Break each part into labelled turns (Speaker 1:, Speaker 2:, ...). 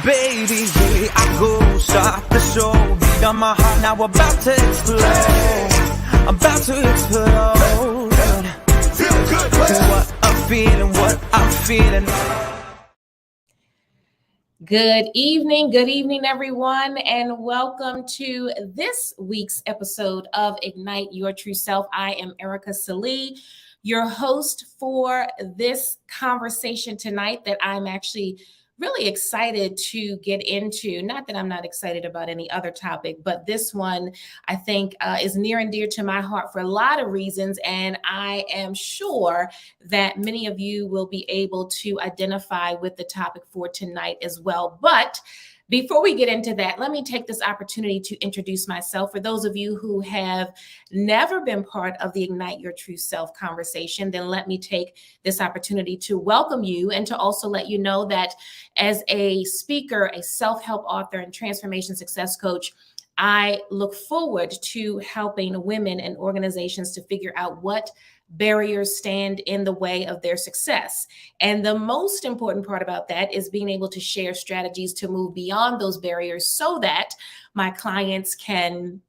Speaker 1: Baby, here I go, start the show. Beat on my heart, now about to explode. About to explode. Feel good, what I'm feeling.
Speaker 2: Good evening, everyone, and welcome to this week's episode of Ignite Your True Self. I am Ericka Sallee, your host for this conversation tonight that I'm actually really excited to get into. Not that I'm not excited about any other topic, but this one I think is near and dear to my heart for a lot of reasons. And I am sure that many of you will be able to identify with the topic for tonight as well. But before we get into that, let me take this opportunity to introduce myself. For those of you who have never been part of the Ignite Your True Self conversation, then let me take this opportunity to welcome you and to also let you know that as a speaker, a self-help author, and transformation success coach, I look forward to helping women and organizations to figure out what barriers stand in the way of their success. And the most important part about that is being able to share strategies to move beyond those barriers so that my clients can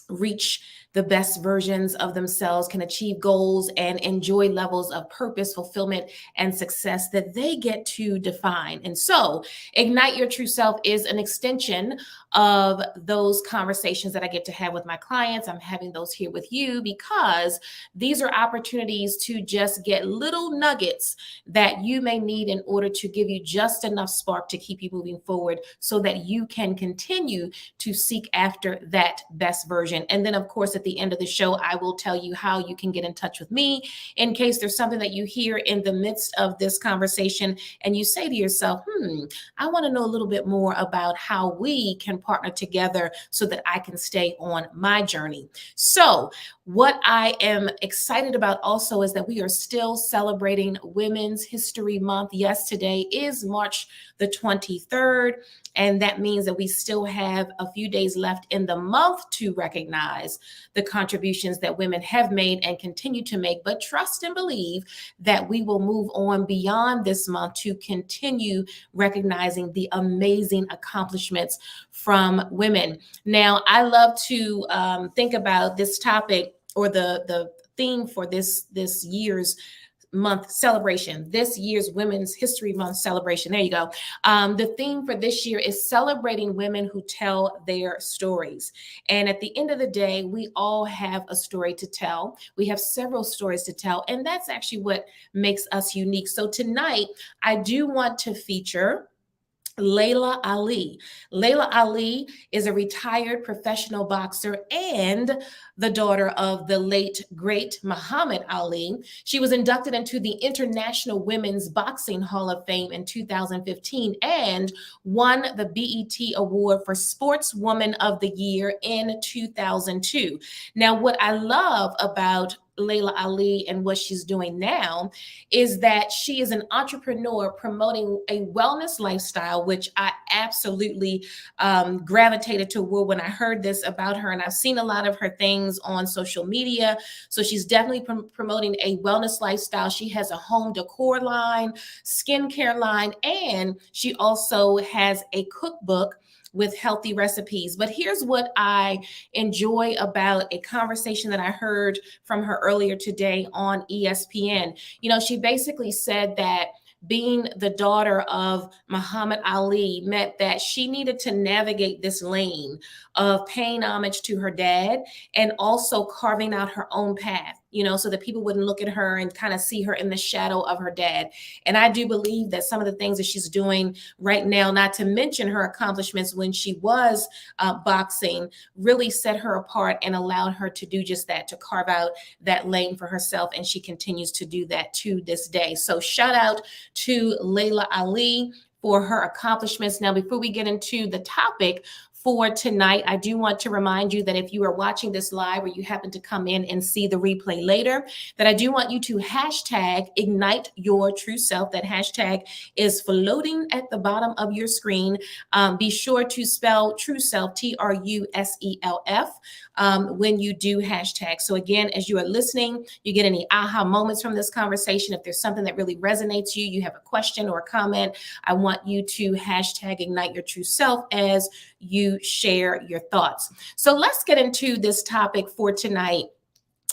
Speaker 2: reach the best versions of themselves, can achieve goals, and enjoy levels of purpose, fulfillment, and success that they get to define. And so Ignite Your True Self is an extension of those conversations that I get to have with my clients. I'm having those here with you because these are opportunities to just get little nuggets that you may need in order to give you just enough spark to keep you moving forward so that you can continue to seek after that best version. And then, of course, at the end of the show, I will tell you how you can get in touch with me in case there's something that you hear in the midst of this conversation and you say to yourself, I want to know a little bit more about how we can partner together so that I can stay on my journey. So what I am excited about also is that we are still celebrating Women's History Month. Yes, today is March the 23rd, and that means that we still have a few days left in the month to recognize the contributions that women have made and continue to make, but trust and believe that we will move on beyond this month to continue recognizing the amazing accomplishments from women. Now, I love to think about this topic or the theme for this year's month celebration, this year's Women's History Month celebration. There you go. The theme for this year is celebrating women who tell their stories. And at the end of the day, we all have a story to tell. We have several stories to tell, and that's actually what makes us unique. So tonight, I do want to feature Layla Ali. Layla Ali is a retired professional boxer and the daughter of the late, great Muhammad Ali. She was inducted into the International Women's Boxing Hall of Fame in 2015 and won the BET Award for Sportswoman of the Year in 2002. Now, what I love about Layla Ali and what she's doing now is that she is an entrepreneur promoting a wellness lifestyle, which I absolutely gravitated toward when I heard this about her. And I've seen a lot of her things on social media. So she's definitely promoting a wellness lifestyle. She has a home decor line, skincare line, and she also has a cookbook with healthy recipes. But here's what I enjoy about a conversation that I heard from her earlier today on ESPN. You know, she basically said that being the daughter of Muhammad Ali meant that she needed to navigate this lane of paying homage to her dad and also carving out her own path, you know, so that people wouldn't look at her and kind of see her in the shadow of her dad. And I do believe that some of the things that she's doing right now, not to mention her accomplishments when she was boxing, really set her apart and allowed her to do just that, to carve out that lane for herself. And she continues to do that to this day. So shout out to Layla Ali for her accomplishments. Now, before we get into the topic for tonight, I do want to remind you that if you are watching this live or you happen to come in and see the replay later, that I do want you to hashtag Ignite Your True Self. That hashtag is floating at the bottom of your screen. Be sure to spell True Self, TRUSELF. when you do hashtag. So again, as you are listening, you get any aha moments from this conversation. If there's something that really resonates you have a question or a comment, I want you to hashtag Ignite Your True Self as you share your thoughts. So let's get into this topic for tonight.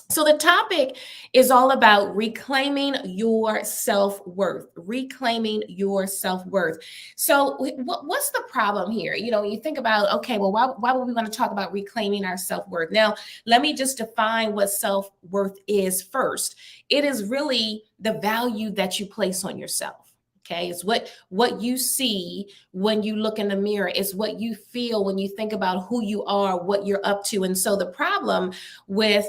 Speaker 2: So the topic is all about reclaiming your self-worth, reclaiming your self-worth. So what's the problem here? You think about, okay, well, why would we want to talk about reclaiming our self-worth? Now, let me just define what self-worth is first. It is really the value that you place on yourself. Okay, it's what you see when you look in the mirror. It's what you feel when you think about who you are, what you're up to. And so the problem with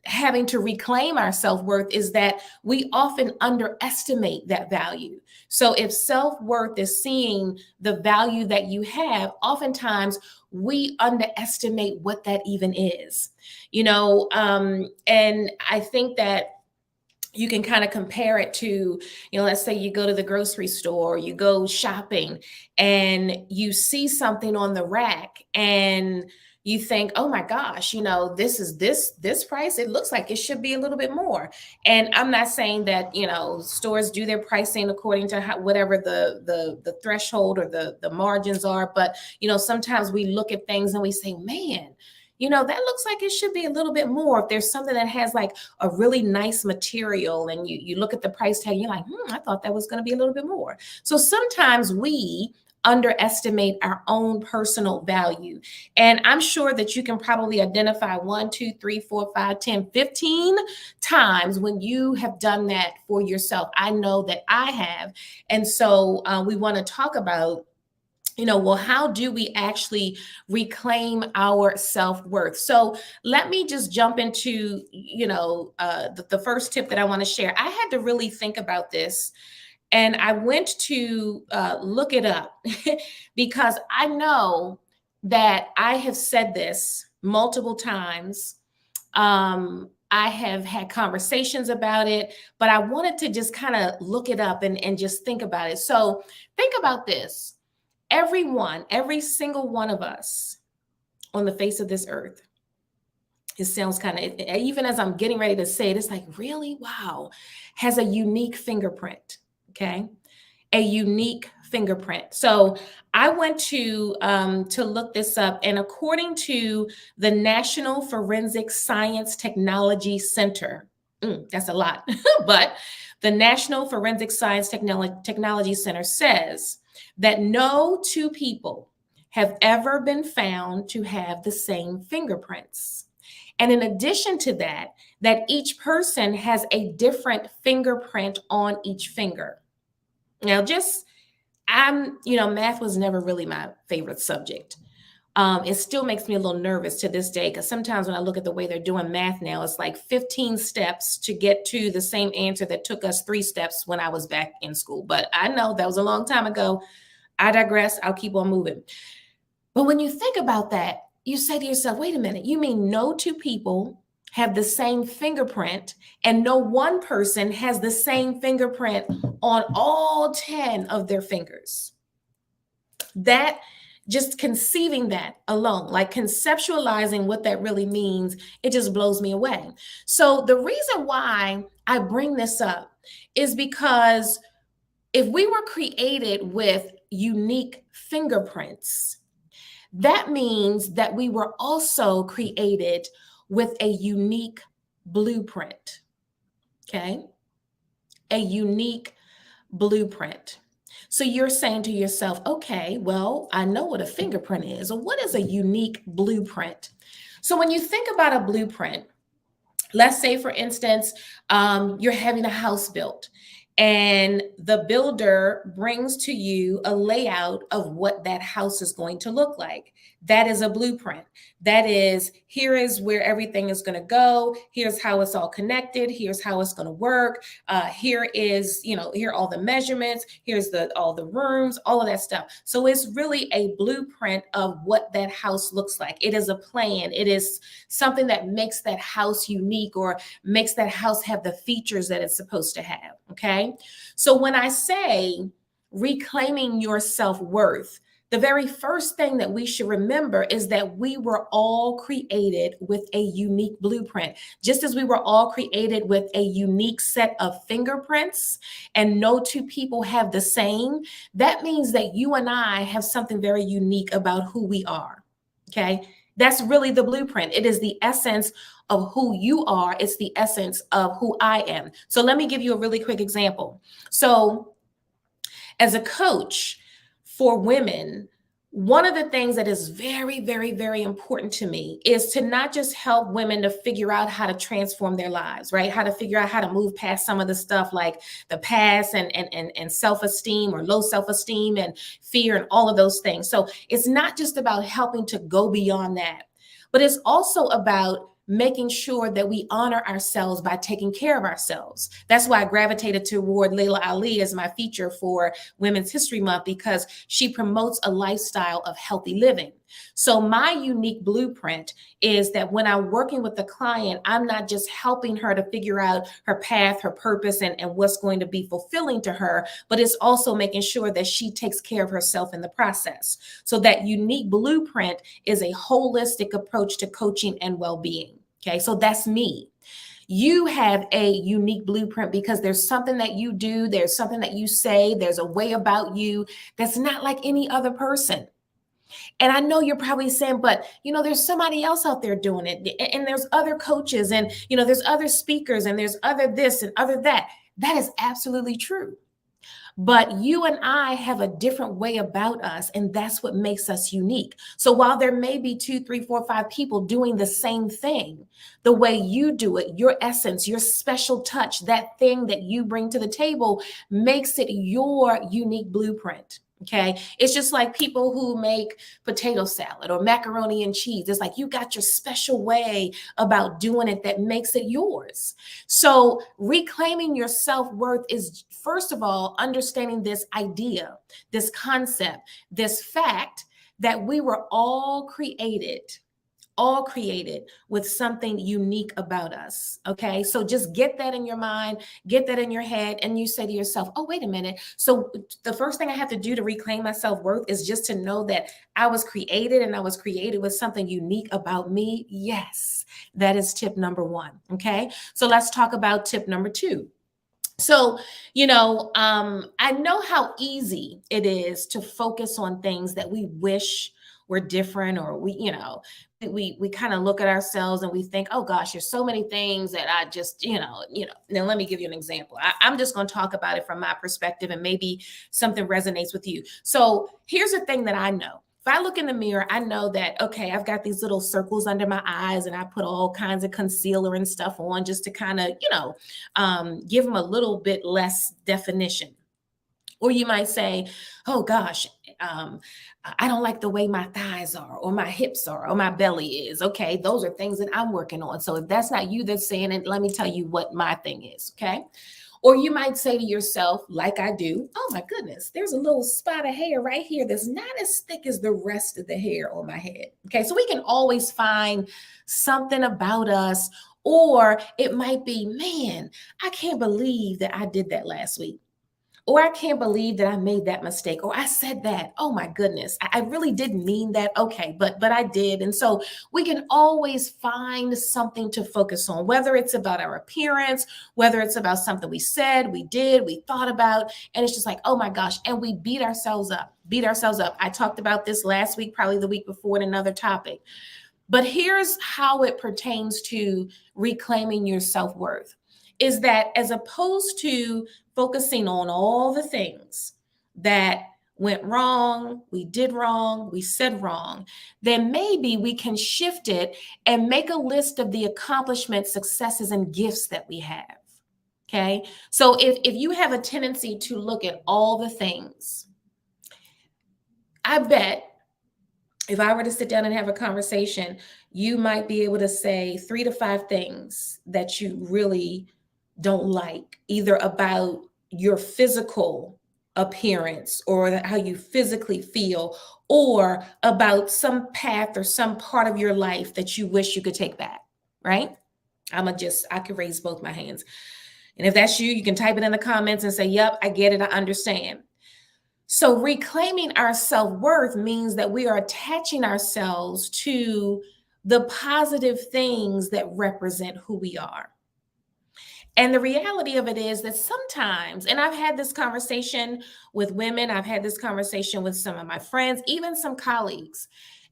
Speaker 2: having to reclaim our self-worth is that we often underestimate that value. So if self-worth is seeing the value that you have, oftentimes we underestimate what that even is, and I think that you can kind of compare it to, let's say you go to the grocery store, you go shopping and you see something on the rack and you think, oh my gosh, this is this price. It looks like it should be a little bit more. And I'm not saying that, stores do their pricing according to whatever the threshold or the margins are. But, sometimes we look at things and we say, man, that looks like it should be a little bit more. If there's something that has like a really nice material and you look at the price tag, you're like, I thought that was going to be a little bit more. So sometimes we underestimate our own personal value. And I'm sure that you can probably identify 1, 2, 3, 4, 5, 10, 15 times when you have done that for yourself. I know that I have. And so we want to talk about well, how do we actually reclaim our self-worth? So let me just jump into, the first tip that I want to share. I had to really think about this. And I went to look it up because I know that I have said this multiple times. I have had conversations about it, but I wanted to just kind of look it up and just think about it. So think about this. Every single one of us on the face of this earth, it sounds kind of, even as I'm getting ready to say it, it's like, really? Wow, has a unique fingerprint, okay? A unique fingerprint. So I went to look this up, and according to the National Forensic Science Technology Center, that's a lot, but the National Forensic Science Technology Center says that no two people have ever been found to have the same fingerprints. And in addition to that each person has a different fingerprint on each finger. Now, math was never really my favorite subject. It still makes me a little nervous to this day, because sometimes when I look at the way they're doing math now, it's like 15 steps to get to the same answer that took us 3 steps when I was back in school. But I know that was a long time ago. I digress. I'll keep on moving. But when you think about that, you say to yourself, wait a minute, you mean no two people have the same fingerprint and no one person has the same fingerprint on all 10 of their fingers? That, just conceiving that alone, like conceptualizing what that really means, it just blows me away. So the reason why I bring this up is because if we were created with unique fingerprints, that means that we were also created with a unique blueprint, okay? A unique blueprint. So you're saying to yourself, okay, well, I know what a fingerprint is. Well, what is a unique blueprint? So when you think about a blueprint, let's say, for instance, you're having a house built and the builder brings to you a layout of what that house is going to look like. That is a blueprint. That is, here is where everything is going to go. Here's how it's all connected. Here's how it's going to work. Here are all the measurements. Here's all the rooms, all of that stuff. So it's really a blueprint of what that house looks like. It is a plan. It is something that makes that house unique or makes that house have the features that it's supposed to have. Okay. So when I say reclaiming your self-worth, the very first thing that we should remember is that we were all created with a unique blueprint. Just as we were all created with a unique set of fingerprints, and no two people have the same, that means that you and I have something very unique about who we are. Okay. That's really the blueprint. It is the essence of who you are. It's the essence of who I am. So let me give you a really quick example. So as a coach for women, one of the things that is very, very, very important to me is to not just help women to figure out how to transform their lives, right? How to figure out how to move past some of the stuff like the past and self-esteem or low self-esteem and fear and all of those things. So it's not just about helping to go beyond that, but it's also about making sure that we honor ourselves by taking care of ourselves. That's why I gravitated toward Layla Ali as my feature for Women's History Month, because she promotes a lifestyle of healthy living. So my unique blueprint is that when I'm working with the client, I'm not just helping her to figure out her path, her purpose, and what's going to be fulfilling to her, but it's also making sure that she takes care of herself in the process. So that unique blueprint is a holistic approach to coaching and well-being. Okay, so that's me. You have a unique blueprint because there's something that you do, there's something that you say, there's a way about you that's not like any other person. And I know you're probably saying, but there's somebody else out there doing it. And there's other coaches and, there's other speakers and there's other this and other that. That is absolutely true. But you and I have a different way about us, and that's what makes us unique. So while there may be 2, 3, 4, 5 people doing the same thing, the way you do it, your essence, your special touch, that thing that you bring to the table makes it your unique blueprint. Okay. It's just like people who make potato salad or macaroni and cheese. It's like you got your special way about doing it that makes it yours. So reclaiming your self-worth is, first of all, understanding this idea, this concept, this fact that we were all created with something unique about us. Okay. So just get that in your mind, get that in your head, and you say to yourself, oh, wait a minute. So the first thing I have to do to reclaim my self-worth is just to know that I was created and I was created with something unique about me. Yes, that is tip number 1. Okay. So let's talk about tip number 2. So, I know how easy it is to focus on things that we wish were different, or we kind of look at ourselves and we think, oh gosh, there's so many things that I just, now let me give you an example. I'm just going to talk about it from my perspective and maybe something resonates with you. So here's the thing that I know. If I look in the mirror, I know that, okay, I've got these little circles under my eyes and I put all kinds of concealer and stuff on just to kind of, give them a little bit less definition. Or you might say, oh gosh, I don't like the way my thighs are or my hips are or my belly is. Okay, those are things that I'm working on. So if that's not you that's saying it, let me tell you what my thing is. Okay. Or you might say to yourself, like I do, oh my goodness, there's a little spot of hair right here that's not as thick as the rest of the hair on my head. Okay, so we can always find something about us, or it might be, man, I can't believe that I did that last week. Or I can't believe that I made that mistake, or I said that. Oh my goodness, I really didn't mean that. Okay, but I did. And so we can always find something to focus on, whether it's about our appearance, whether it's about something we said, we did, we thought about, and it's just like, oh my gosh, and we beat ourselves up. I talked about this last week, probably the week before, in another topic. But here's how it pertains to reclaiming your self-worth. Is that as opposed to focusing on all the things that went wrong, we did wrong, we said wrong, then maybe we can shift it and make a list of the accomplishments, successes, and gifts that we have. Okay. So if you have a tendency to look at all the things, I bet if I were to sit down and have a conversation, you might be able to say 3 to 5 things that you really don't like, either about your physical appearance or how you physically feel, or about some path or some part of your life that you wish you could take back, right? I could raise both my hands. And if that's you, you can type it in the comments and say, yep, I get it, I understand. So reclaiming our self-worth means that we are attaching ourselves to the positive things that represent who we are. And the reality of it is that sometimes, and I've had this conversation with women, I've had this conversation with some of my friends, even some colleagues.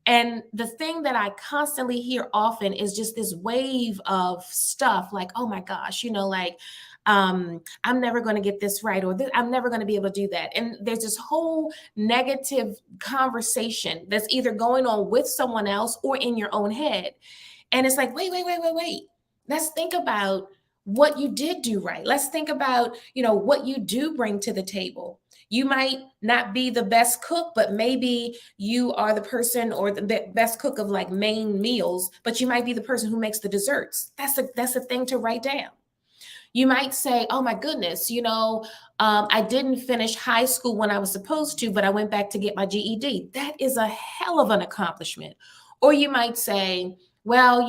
Speaker 2: And the thing that I constantly hear often is just this wave of stuff like, oh my gosh, like, I'm never going to get this right, or I'm never going to be able to do that. And there's this whole negative conversation that's either going on with someone else or in your own head. And it's like, wait. Let's think about what you did do right. Let's think about, what you do bring to the table. You might not be the best cook, but maybe you are the person or the best cook of like main meals, but you might be the person who makes the desserts. That's a thing to write down. You might say, oh my goodness, I didn't finish high school when I was supposed to, but I went back to get my GED. That is a hell of an accomplishment. Or you might say, well,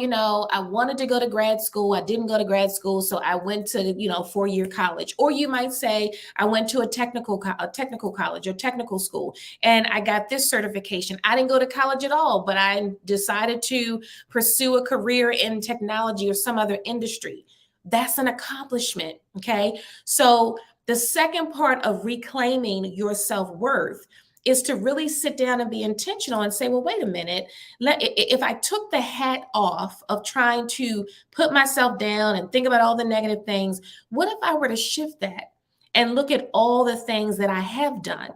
Speaker 2: I wanted to go to grad school. I didn't go to grad school, so I went to, 4-year college. Or you might say, I went to a technical college or technical school, and I got this certification. I didn't go to college at all, but I decided to pursue a career in technology or some other industry. That's an accomplishment. Okay. So the second part of reclaiming your self-worth is to really sit down and be intentional and say, well, wait a minute. If I took the hat off of trying to put myself down and think about all the negative things, what if I were to shift that and look at all the things that I have done?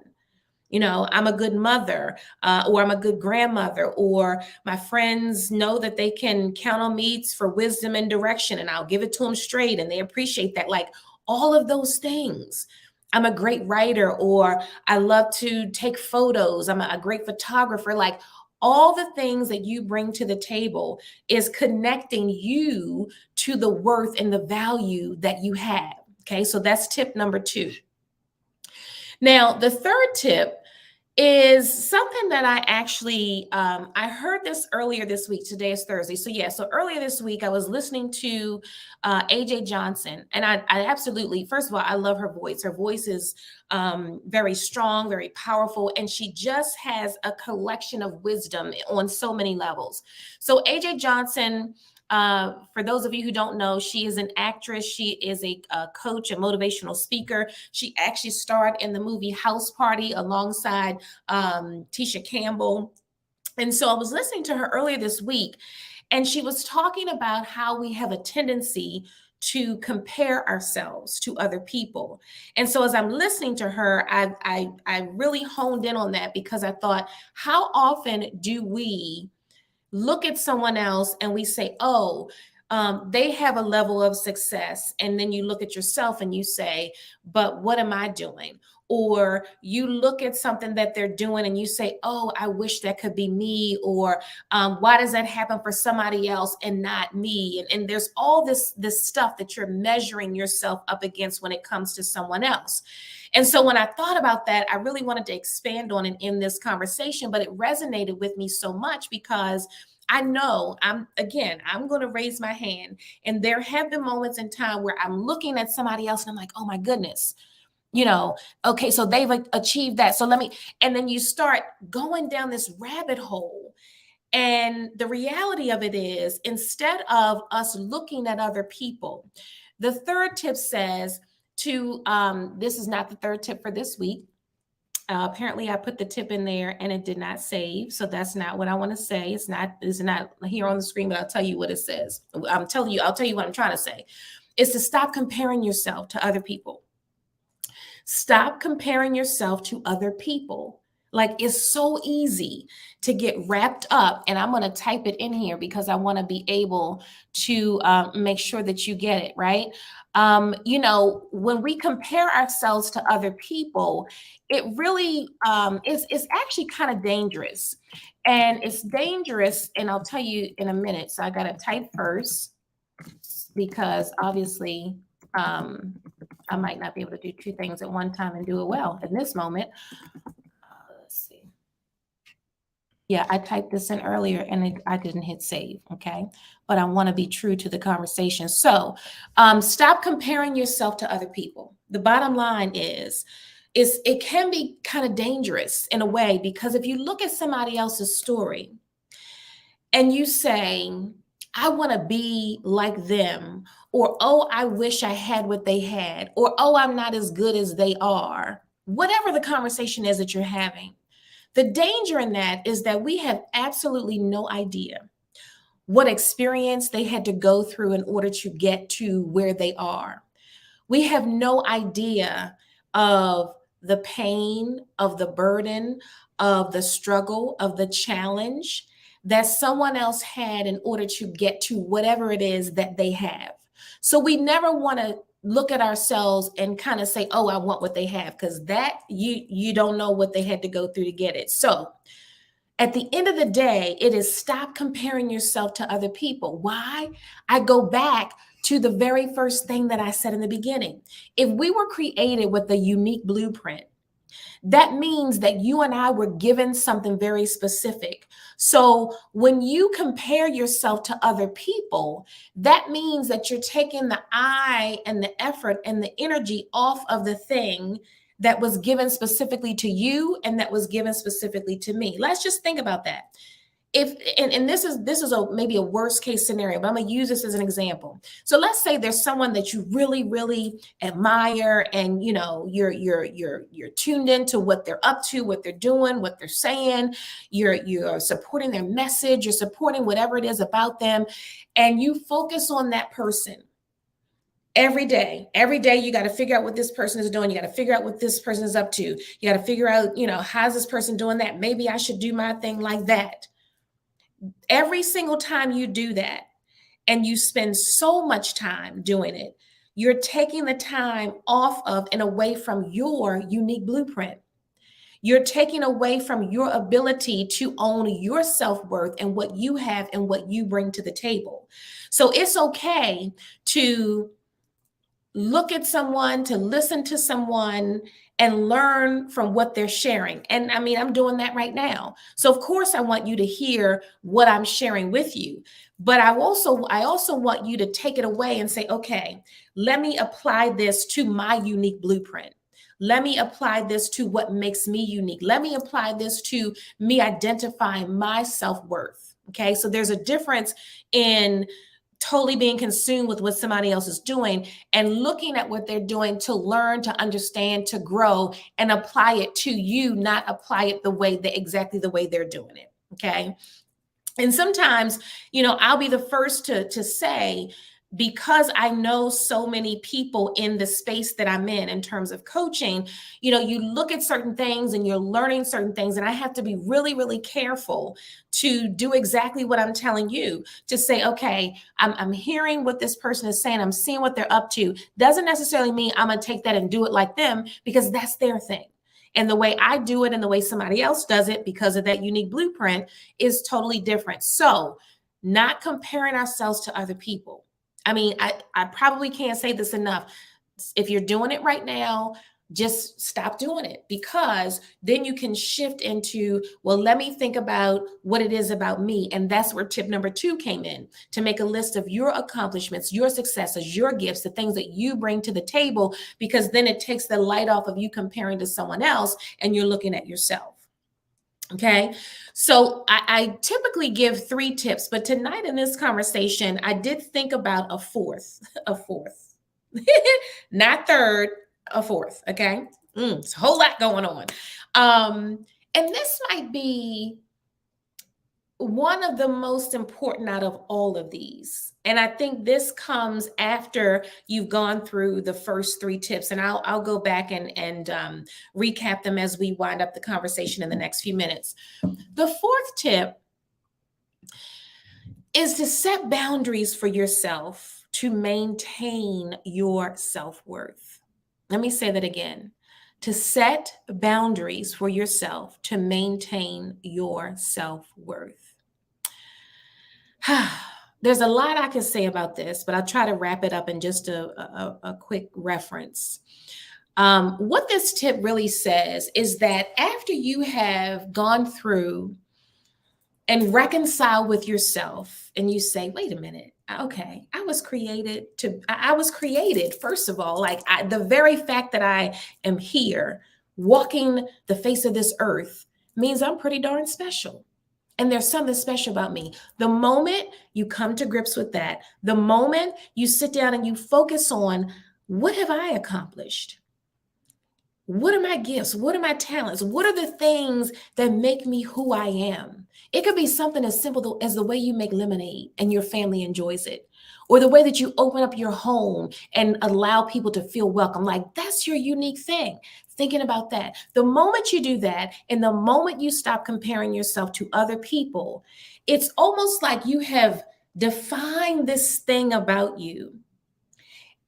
Speaker 2: I'm a good mother, or I'm a good grandmother, or my friends know that they can count on me for wisdom and direction, and I'll give it to them straight, and they appreciate that. Like all of those things. I'm a great writer, or I love to take photos. I'm a great photographer. Like all the things that you bring to the table is connecting you to the worth and the value that you have. Okay, so that's tip number 2. Now, the third tip is something that I actually I heard this earlier this week. Today is Thursday, so earlier this week I was listening to AJ Johnson, and I absolutely, first of all, I love her voice. Her voice is very strong, very powerful, and she just has a collection of wisdom on so many levels. So AJ Johnson, for those of you who don't know, she is an actress. She is a coach, a motivational speaker. She actually starred in the movie House Party alongside Tisha Campbell. And so I was listening to her earlier this week, and she was talking about how we have a tendency to compare ourselves to other people. And so as I'm listening to her, I really honed in on that, because I thought, how often do we look at someone else and we say, oh, they have a level of success. And then you look at yourself and you say, but what am I doing? Or you look at something that they're doing and you say, oh, I wish that could be me. Or why does that happen for somebody else and not me? And there's all this stuff that you're measuring yourself up against when it comes to someone else. And so when I thought about that, I really wanted to expand on it in this conversation, but it resonated with me so much, because I know I'm going to raise my hand. And there have been moments in time where I'm looking at somebody else and I'm like, oh my goodness, okay, so they've achieved that. So and then you start going down this rabbit hole. And the reality of it is, instead of us looking at other people, the third tip says this is not the third tip for this week. Apparently I put the tip in there and it did not save. So that's not what I want to say. It's not here on the screen, but I'll tell you what it says. I'll tell you what I'm trying to say. Is to stop comparing yourself to other people. Stop comparing yourself to other people. Like, it's so easy to get wrapped up, and I'm going to type it in here because I want to be able to make sure that you get it right. When we compare ourselves to other people, it really is actually kind of dangerous, and it's dangerous. And I'll tell you in a minute. So I got to type first, because obviously I might not be able to do 2 things at one time and do it well in this moment. Let's see. Yeah, I typed this in earlier and I didn't hit save. Okay. But I want to be true to the conversation. So stop comparing yourself to other people. The bottom line is, it can be kind of dangerous in a way, because if you look at somebody else's story and you say, I want to be like them, or, oh, I wish I had what they had, or, oh, I'm not as good as they are, whatever the conversation is that you're having, the danger in that is that we have absolutely no idea what experience they had to go through in order to get to where they are. We have no idea of the pain, of the burden, of the struggle, of the challenge that someone else had in order to get to whatever it is that they have. So we never want to look at ourselves and kind of say, oh, I want what they have, because that you don't know what they had to go through to get it. So at the end of the day, it is stop comparing yourself to other people. Why? I go back to the very first thing that I said in the beginning. If we were created with a unique blueprint, that means that you and I were given something very specific. So when you compare yourself to other people, that means that you're taking the eye and the effort and the energy off of the thing that was given specifically to you and that was given specifically to me. Let's just think about that. If and this is a maybe a worst case scenario, but I'm gonna use this as an example. So let's say there's someone that you really admire, and you're tuned into what they're up to, what they're doing, what they're saying. You're supporting their message, you're supporting whatever it is about them, and you focus on that person. Every day you got to figure out what this person is doing. You got to figure out what this person is up to. You got to figure out, how's this person doing that? Maybe I should do my thing like that. Every single time you do that, and you spend so much time doing it, you're taking the time off of and away from your unique blueprint. You're taking away from your ability to own your self-worth and what you have and what you bring to the table. So it's okay to look at someone, to listen to someone, and learn from what they're sharing. And I mean, I'm doing that right now. So of course I want you to hear what I'm sharing with you. But I also want you to take it away and say, okay, let me apply this to my unique blueprint. Let me apply this to what makes me unique. Let me apply this to me identifying my self-worth. Okay. So there's a difference in totally being consumed with what somebody else is doing and looking at what they're doing to learn, to understand, to grow, and apply it to you, not apply it exactly the way they're doing it. Okay. And sometimes, I'll be the first to say, because I know so many people in the space that I'm in terms of coaching, you look at certain things and you're learning certain things. And I have to be really careful to do exactly what I'm telling you, to say, okay, I'm hearing what this person is saying. I'm seeing what they're up to. Doesn't necessarily mean I'm going to take that and do it like them, because that's their thing. And the way I do it and the way somebody else does it, because of that unique blueprint, is totally different. So not comparing ourselves to other people. I mean, I probably can't say this enough. If you're doing it right now, just stop doing it, because then you can shift into, well, let me think about what it is about me. And that's where tip number 2 came in, to make a list of your accomplishments, your successes, your gifts, the things that you bring to the table, because then it takes the light off of you comparing to someone else and you're looking at yourself. Okay. So I typically give 3 tips, but tonight in this conversation, I did think about a fourth, not third, a fourth. Okay. It's a whole lot going on. And this might be one of the most important out of all of these. And I think this comes after you've gone through the first 3 tips. And I'll go back and recap them as we wind up the conversation in the next few minutes. The 4th tip is to set boundaries for yourself to maintain your self-worth. Let me say that again. To set boundaries for yourself to maintain your self-worth. There's a lot I can say about this, but I'll try to wrap it up in just a quick reference. What this tip really says is that after you have gone through and reconciled with yourself, and you say, wait a minute, okay, I was created, first of all, like the very fact that I am here walking the face of this earth means I'm pretty darn special. And there's something special about me. The moment you come to grips with that, the moment you sit down and you focus on what have I accomplished? What are my gifts? What are my talents? What are the things that make me who I am? It could be something as simple as the way you make lemonade and your family enjoys it, or the way that you open up your home and allow people to feel welcome. Like that's your unique thing. Thinking about that. The moment you do that, and the moment you stop comparing yourself to other people, it's almost like you have defined this thing about you.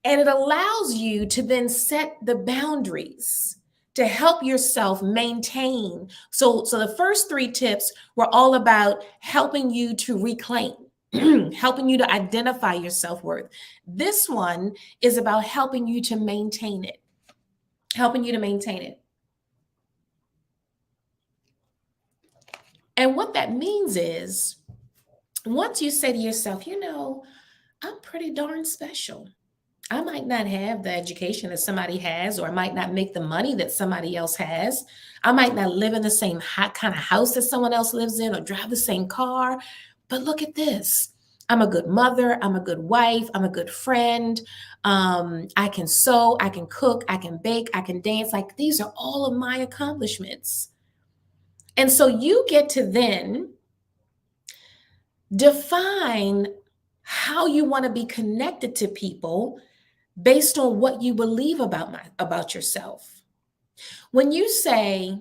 Speaker 2: And it allows you to then set the boundaries to help yourself maintain. So the first three tips were all about helping you to reclaim, helping you to identify your self-worth. This one is about helping you to maintain it, helping you to maintain it. And what that means is once you say to yourself, you know, I'm pretty darn special. I might not have the education that somebody has, or I might not make the money that somebody else has. I might not live in the same kind of house that someone else lives in or drive the same car. But look at this. I'm a good mother. I'm a good wife. I'm a good friend. I can sew. I can cook. I can bake. I can dance. Like these are all of my accomplishments. And so you get to then define how you want to be connected to people based on what you believe about yourself. When you say,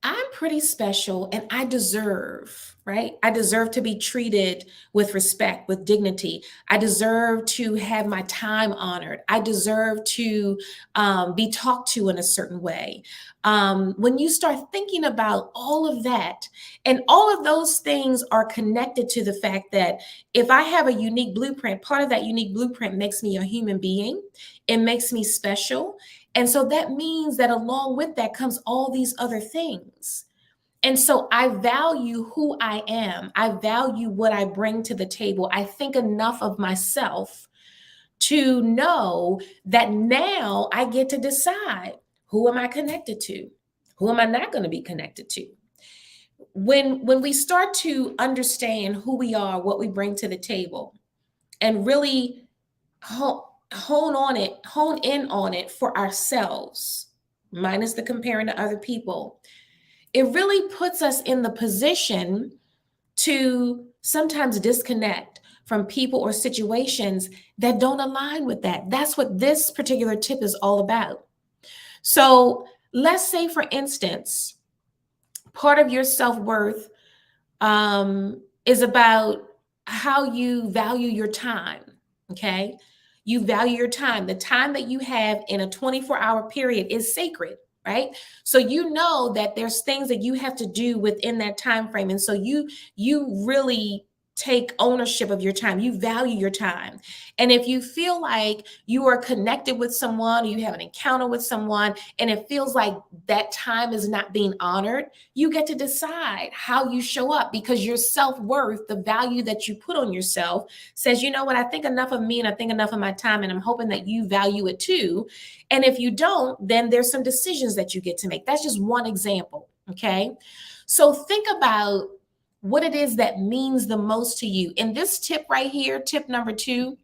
Speaker 2: I'm pretty special and I deserve, right? I deserve to be treated with respect, with dignity. I deserve to have my time honored. I deserve to be talked to in a certain way. When you start thinking about all of that, and all of those things are connected to the fact that if I have a unique blueprint, part of that unique blueprint makes me a human being. It makes me special. And so that means that along with that comes all these other things. And so I value who I am. I value what I bring to the table. I think enough of myself to know that now I get to decide, who am I connected to? Who am I not going to be connected to? When we start to understand who we are, what we bring to the table, and really hone in on it for ourselves, minus the comparing to other people, it really puts us in the position to sometimes disconnect from people or situations that don't align with that. That's what this particular tip is all about. So let's say, for instance, part of your self-worth is about how you value your time, okay? You value your time. The time that you have in a 24-hour period is sacred, right? So you know that there's things that you have to do within that time frame. And so you really take ownership of your time. You value your time. And if you feel like you are connected with someone, or you have an encounter with someone, and it feels like that time is not being honored, you get to decide how you show up, because your self-worth, the value that you put on yourself, says, you know what, I think enough of me and I think enough of my time, and I'm hoping that you value it too. And if you don't, then there's some decisions that you get to make. That's just one example, okay? So think about what it is that means the most to you. In this tip right here, tip number 2,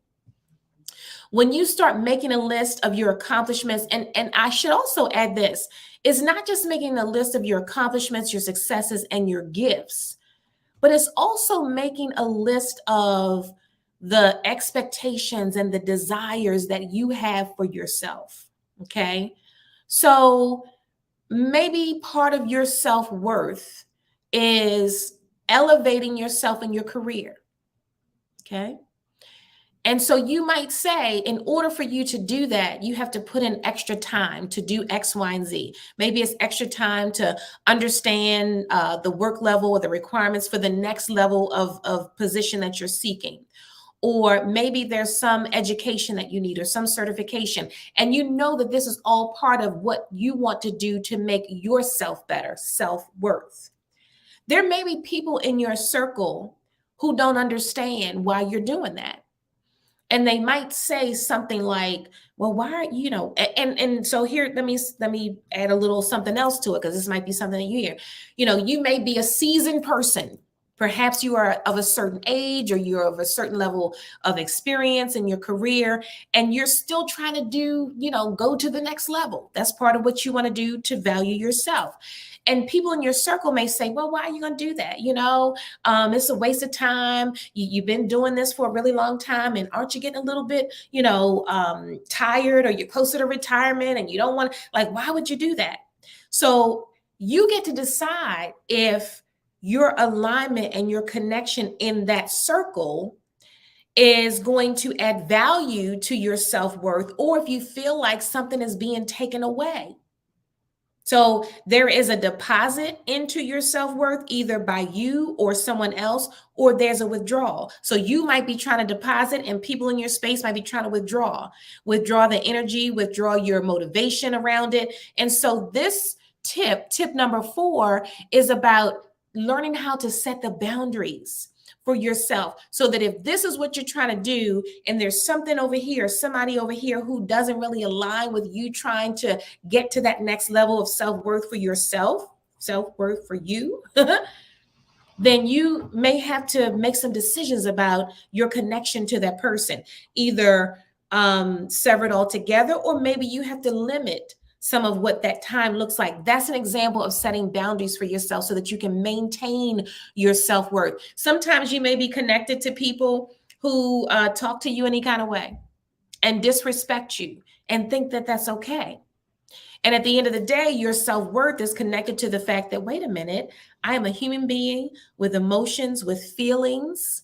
Speaker 2: when you start making a list of your accomplishments, and I should also add this, it's not just making a list of your accomplishments, your successes, and your gifts, but it's also making a list of the expectations and the desires that you have for yourself, okay? So maybe part of your self-worth is elevating yourself in your career, okay? And so you might say, in order for you to do that, you have to put in extra time to do X, Y, and Z. Maybe it's extra time to understand the work level or the requirements for the next level of position that you're seeking. Or maybe there's some education that you need or some certification. And you know that this is all part of what you want to do to make yourself better, self-worth. There may be people in your circle who don't understand why you're doing that. And they might say something like, well, why are you know, and so here, let me add a little something else to it, because this might be something that you hear. You know, you may be a seasoned person. Perhaps you are of a certain age, or you're of a certain level of experience in your career, and you're still trying to do, you know, go to the next level. That's part of what you want to do to value yourself. And people in your circle may say, well, why are you going to do that? You know, it's a waste of time. You've been doing this for a really long time. And aren't you getting a little bit, you know, tired, or you're closer to retirement and you don't want, like, why would you do that? So you get to decide if your alignment and your connection in that circle is going to add value to your self-worth, or if you feel like something is being taken away. So there is a deposit into your self-worth, either by you or someone else, or there's a withdrawal. So you might be trying to deposit, and people in your space might be trying to withdraw the energy, withdraw your motivation around it. And so this tip number 4, is about learning how to set the boundaries for yourself, so that if this is what you're trying to do, and there's something over here, somebody over here who doesn't really align with you trying to get to that next level of self-worth for yourself, self-worth for you, then you may have to make some decisions about your connection to that person, either sever it altogether, or maybe you have to limit some of what that time looks like. That's an example of setting boundaries for yourself so that you can maintain your self-worth. Sometimes you may be connected to people who talk to you any kind of way and disrespect you and think that that's okay. And at the end of the day, your self-worth is connected to the fact that, wait a minute, I am a human being with emotions, with feelings,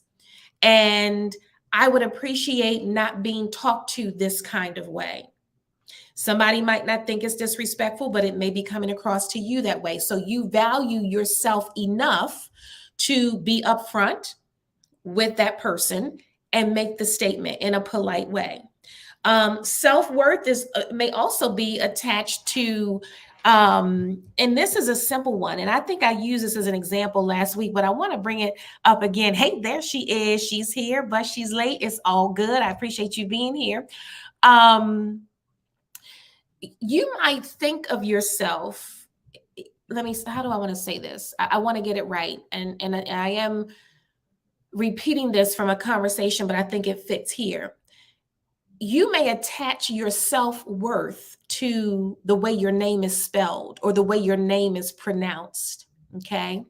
Speaker 2: and I would appreciate not being talked to this kind of way. Somebody might not think it's disrespectful, but it may be coming across to you that way. So you value yourself enough to be upfront with that person and make the statement in a polite way. Self-worth may also be attached to, and this is a simple one, and I think I used this as an example last week, but I want to bring it up again. Hey, there she is. She's here, but she's late. It's all good. I appreciate you being here. You might think of yourself, how do I want to say this? I want to get it right. And I am repeating this from a conversation, but I think it fits here. You may attach your self-worth to the way your name is spelled or the way your name is pronounced. Okay.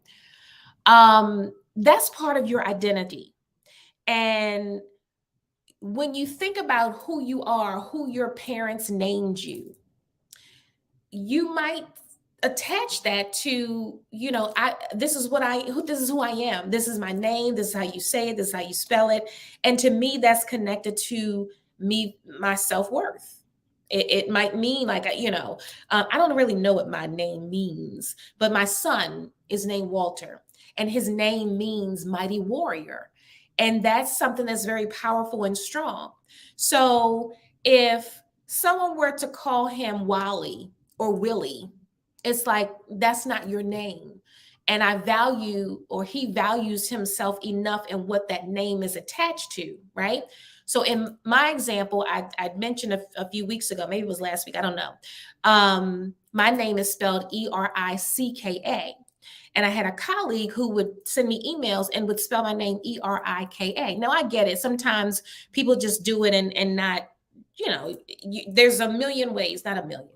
Speaker 2: That's part of your identity. And when you think about who you are, who your parents named you, you might attach that to, you know, this is who I am. This is my name. This is how you say it. This is how you spell it. And to me, that's connected to me, my self-worth. It might mean, like, you know, I don't really know what my name means, but my son is named Walter, and his name means mighty warrior. And that's something that's very powerful and strong. So if someone were to call him Wally or Willie, it's like, that's not your name. And I value, or he values himself enough in what that name is attached to, right? So in my example, I mentioned a few weeks ago, maybe it was last week, I don't know. My name is spelled Ericka. And I had a colleague who would send me emails and would spell my name Erika. Now, I get it. Sometimes people just do it and not, you know, there's a million ways, not a million.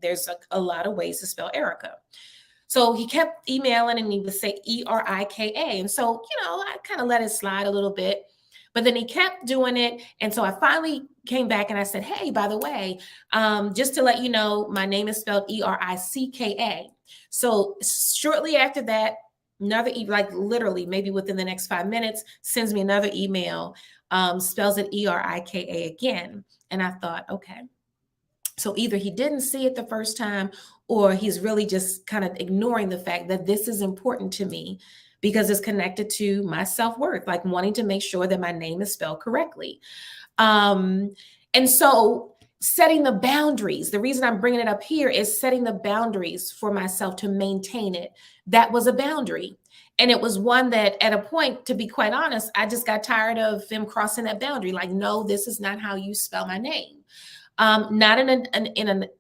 Speaker 2: There's a lot of ways to spell Ericka. So he kept emailing and he would say Erika. And so, you know, I kind of let it slide a little bit, but then he kept doing it. And so I finally came back and I said, hey, by the way, just to let you know, my name is spelled Ericka. So shortly after that, like literally maybe within the next 5 minutes, sends me another email, spells it Erika again. And I thought, okay, so either he didn't see it the first time, or he's really just kind of ignoring the fact that this is important to me because it's connected to my self-worth, like wanting to make sure that my name is spelled correctly. And so setting the boundaries, the reason I'm bringing it up here is setting the boundaries for myself to maintain it. That was a boundary. And it was one that at a point, to be quite honest, I just got tired of him crossing that boundary. Like, no, this is not how you spell my name. Not in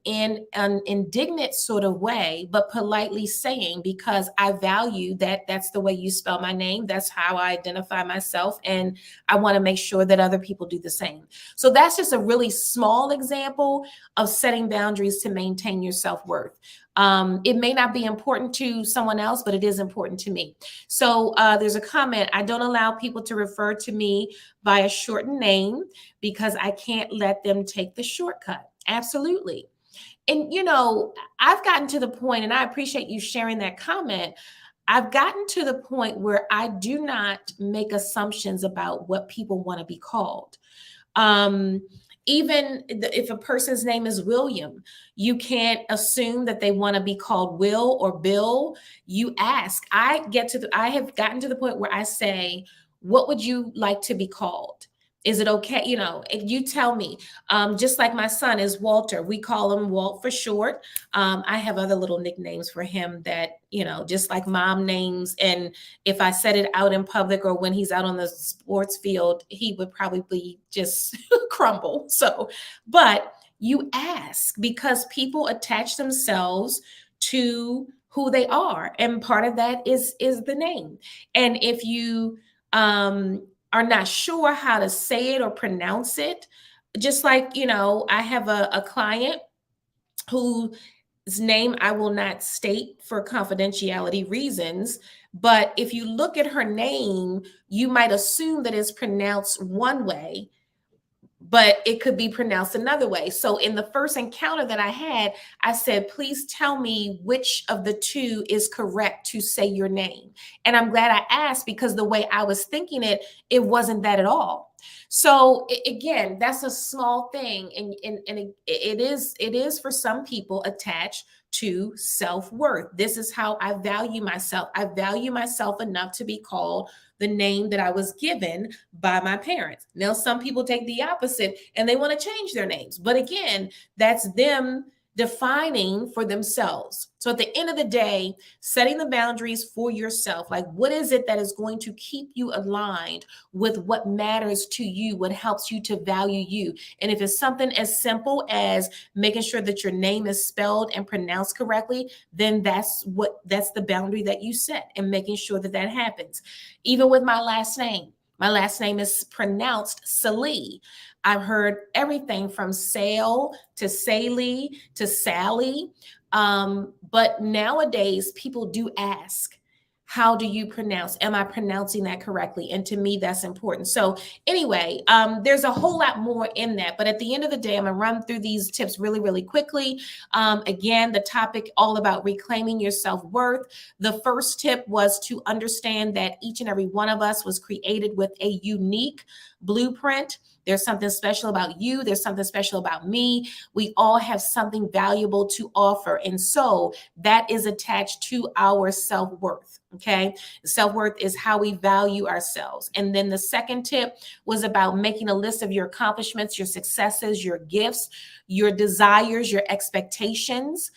Speaker 2: an indignant sort of way, but politely saying, because I value that that's the way you spell my name. That's how I identify myself. And I want to make sure that other people do the same. So that's just a really small example of setting boundaries to maintain your self-worth. It may not be important to someone else, but it is important to me. So there's a comment: I don't allow people to refer to me by a shortened name because I can't let them take the shortcut. Absolutely. And, I've gotten to the point, and I appreciate you sharing that comment. I've gotten to the point where I do not make assumptions about what people want to be called. Even if a person's name is William, you can't assume that they want to be called Will or Bill. You ask. I have gotten to the point where I say, what would you like to be called? Is it okay? If you tell me, just like my son is Walter, we call him Walt for short. I have other little nicknames for him that, just like mom names. And if I said it out in public or when he's out on the sports field, he would probably just crumble. So, but you ask because people attach themselves to who they are. And part of that is the name. And if you, are not sure how to say it or pronounce it, just like, I have a client whose name I will not state for confidentiality reasons, but if you look at her name, you might assume that it's pronounced one way, but it could be pronounced another way. So in the first encounter that I had, I said, please tell me which of the two is correct to say your name. And I'm glad I asked, because the way I was thinking it wasn't that at all. So again, that's a small thing. And it is for some people attached to self-worth. This is how I value myself. I value myself enough to be called the name that I was given by my parents. Now, some people take the opposite and they want to change their names. But again, that's them defining for themselves. So at the end of the day, setting the boundaries for yourself, like what is it that is going to keep you aligned with what matters to you, what helps you to value you. And if it's something as simple as making sure that your name is spelled and pronounced correctly, then that's the boundary that you set, and making sure that that happens. Even with my last name is pronounced Sallee. I've heard everything from Sale to Sallee to Sally. But nowadays, people do ask, how do you pronounce? Am I pronouncing that correctly? And to me, that's important. So anyway, there's a whole lot more in that. But at the end of the day, I'm going to run through these tips really, really quickly. Again, the topic all about reclaiming your self-worth. The first tip was to understand that each and every one of us was created with a unique blueprint. There's something special about you. There's something special about me. We all have something valuable to offer. And so that is attached to our self-worth. Okay. Self-worth is how we value ourselves. And then the second tip was about making a list of your accomplishments, your successes, your gifts, your desires, your expectations.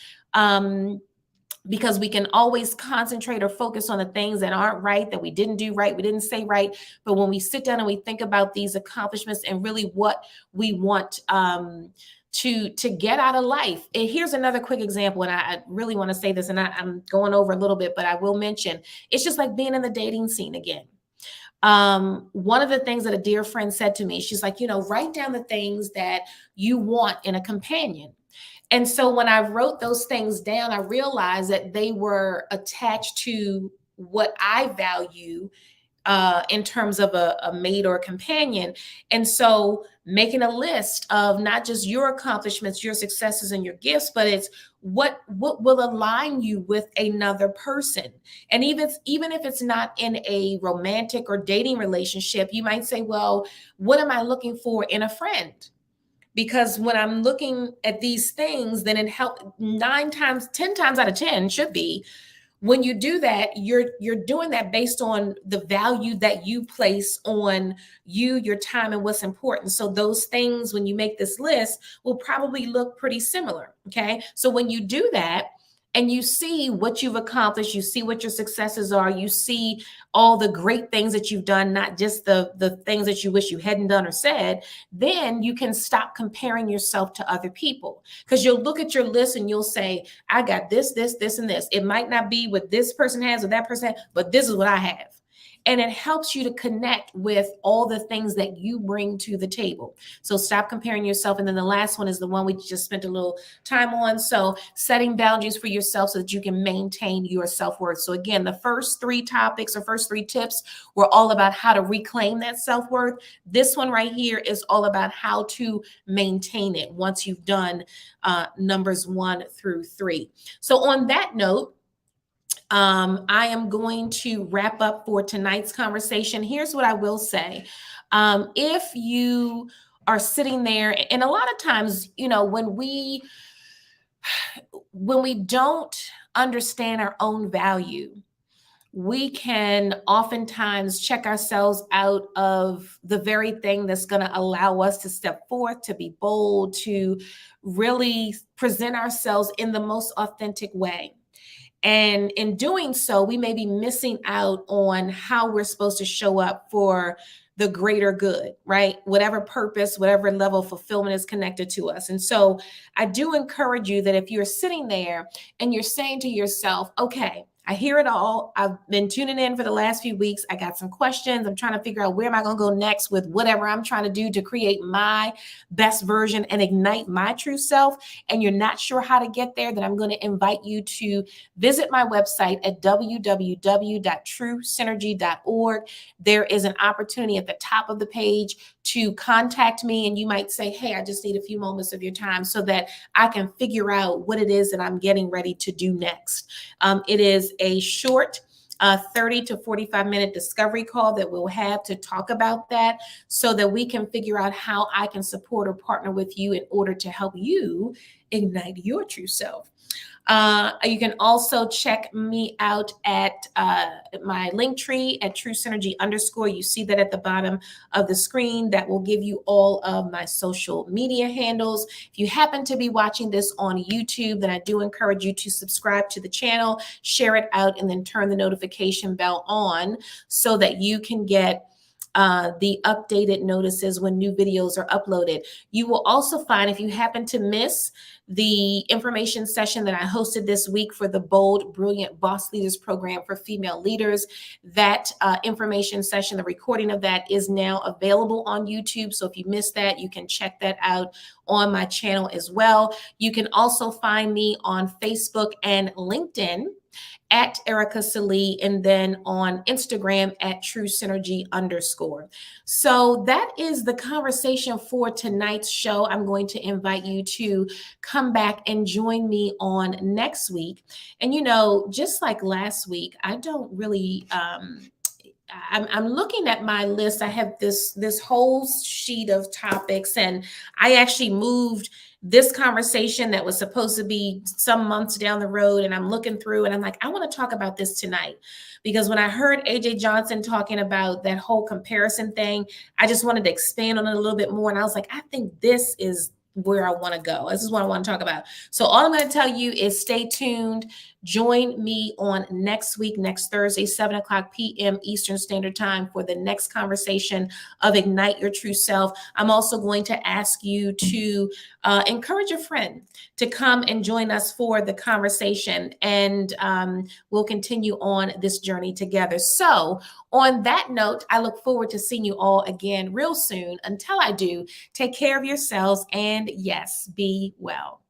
Speaker 2: Because we can always concentrate or focus on the things that aren't right, that we didn't do right, we didn't say right. But when we sit down and we think about these accomplishments and really what we want to get out of life. And here's another quick example, and I really want to say this, and I'm going over a little bit, but I will mention, it's just like being in the dating scene again. One of the things that a dear friend said to me, she's like, write down the things that you want in a companion. And so when I wrote those things down, I realized that they were attached to what I value in terms of a mate or a companion. And so making a list of not just your accomplishments, your successes, and your gifts, but it's what will align you with another person. And even if it's not in a romantic or dating relationship, you might say, well, what am I looking for in a friend? Because when I'm looking at these things, then it helps 10 times out of 10 should be. When you do that, you're doing that based on the value that you place on you, your time, and what's important. So those things, when you make this list, will probably look pretty similar. Okay. So when you do that, and you see what you've accomplished, you see what your successes are, you see all the great things that you've done, not just the things that you wish you hadn't done or said, then you can stop comparing yourself to other people. Because you'll look at your list and you'll say, I got this, this, this, and this. It might not be what this person has or that person has, but this is what I have. And it helps you to connect with all the things that you bring to the table. So stop comparing yourself. And then the last one is the one we just spent a little time on. So setting boundaries for yourself so that you can maintain your self-worth. So again, the first 3 topics or first 3 tips were all about how to reclaim that self-worth. This one right here is all about how to maintain it once you've done numbers 1 through 3. So on that note, I am going to wrap up for tonight's conversation. Here's what I will say. If you are sitting there, and a lot of times, you know, when we don't understand our own value, we can oftentimes check ourselves out of the very thing that's going to allow us to step forth, to be bold, to really present ourselves in the most authentic way. And in doing so, we may be missing out on how we're supposed to show up for the greater good, right? Whatever purpose, whatever level of fulfillment is connected to us. And so I do encourage you that if you're sitting there and you're saying to yourself, okay, I hear it all. I've been tuning in for the last few weeks. I got some questions. I'm trying to figure out where am I going to go next with whatever I'm trying to do to create my best version and ignite my true self. And you're not sure how to get there, then I'm going to invite you to visit my website at www.truesynergy.org. There is an opportunity at the top of the page to contact me, and you might say, hey, I just need a few moments of your time so that I can figure out what it is that I'm getting ready to do next. It is a short 30 to 45 minute discovery call that we'll have to talk about that so that we can figure out how I can support or partner with you in order to help you ignite your true self. You can also check me out at my link tree at TrueSynergy_. You see that at the bottom of the screen. That will give you all of my social media handles. If you happen to be watching this on YouTube, then I do encourage you to subscribe to the channel, share it out, and then turn the notification bell on so that you can get the updated notices when new videos are uploaded. You will also find, if you happen to miss the information session that I hosted this week for the Bold, Brilliant Boss Leaders Program for female leaders, that information session, the recording of that is now available on YouTube. So if you missed that, you can check that out on my channel as well. You can also find me on Facebook and LinkedIn at Ericka Sallee, and then on Instagram at TrueSynergy_. So that is the conversation for tonight's show. I'm going to invite you to come back and join me on next week. And, you know, just like last week, I don't really, I'm looking at my list. I have this whole sheet of topics, and I actually moved this conversation that was supposed to be some months down the road, and I'm looking through and I'm like, I want to talk about this tonight, because when I heard AJ Johnson talking about that whole comparison thing, I just wanted to expand on it a little bit more. And I was like, I think this is where I want to go. This is what I want to talk about. So all I'm going to tell you is stay tuned. Join me on next week, next Thursday, 7:00 p.m. Eastern Standard Time for the next conversation of Ignite Your True Self. I'm also going to ask you to encourage a friend to come and join us for the conversation, and we'll continue on this journey together. So on that note, I look forward to seeing you all again real soon. Until I do, take care of yourselves, and yes, be well.